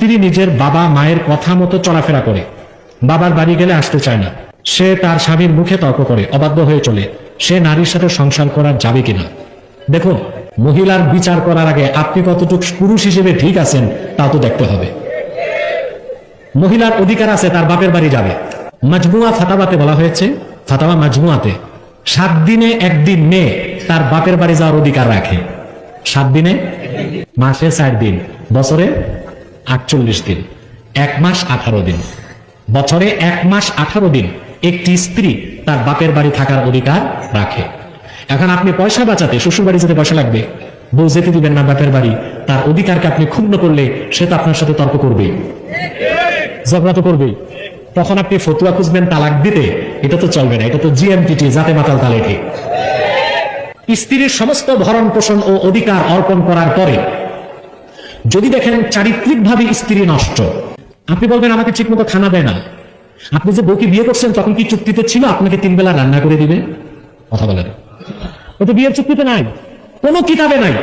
স্ত্রী নিজের বাবা মায়ের কথা মতো চলাফেরা করে, বাবার বাড়ি গেলে আসতে চায় না, সে তার স্বামীর মুখে তর্ক করে, অবাধ্য হয়ে চলে, সে নারীর সাথে সংসার করা যাবে কিনা? দেখুন, মহিলার বিচার করার আগে আপনি কতটুকু পুরুষ হিসেবে ঠিক আছেন তাও তো দেখতে হবে। মহিলার অধিকার আছে তার বাপের বাড়ি যাবে। মাজমুয়া ফাতাওয়াতে বলা হয়েছে, ফাতাওয়া মাজমুয়াতে, 7 দিনে 1 দিন মেয়ে তার বাপের বাড়ি যাওয়ার অধিকার রাখে। 7 দিনে, মাসে 4 দিন, বছরে 48 দিন, 1 মাস 18 দিন, বছরে 1 মাস 18 দিন একটি স্ত্রী তার বাপের বাড়ি থাকার অধিকার রাখে। এখন আপনি পয়সা বাঁচাতে শ্বশুর বাড়ি যেতে পয়সা লাগবে, বউ যেতে দিবেন না বাপের বাড়ি, তার অধিকারকে আপনি ক্ষুণ্ণ করলে সে তো আপনার সাথে তর্ক করবেই, ঝগড়া তো করবেই। তখন আপনি ফতুয়া খুঁজবেন তালাক দিতে, এটা তো চলবে না, এটা তো জিএমটিটি, জাতে মাতাল তালে ঠিক। স্ত্রীর সমস্ত ভরণ পোষণ ও অধিকার অর্পণ করার পরে যদি দেখেন চারিত্রিকভাবে স্ত্রী নষ্ট, আপনি বলবেন আমাকে ঠিক মতো খানা দেয় না। আপনি যে বউকে বিয়ে করছেন তখন কি চুক্তিতে ছিল আপনাকে 3 বেলা রান্না করে দিবে? কথা বলেন, ও তো বিয়ের চুক্তিতে নাই, কোনো কিতাবে নাই।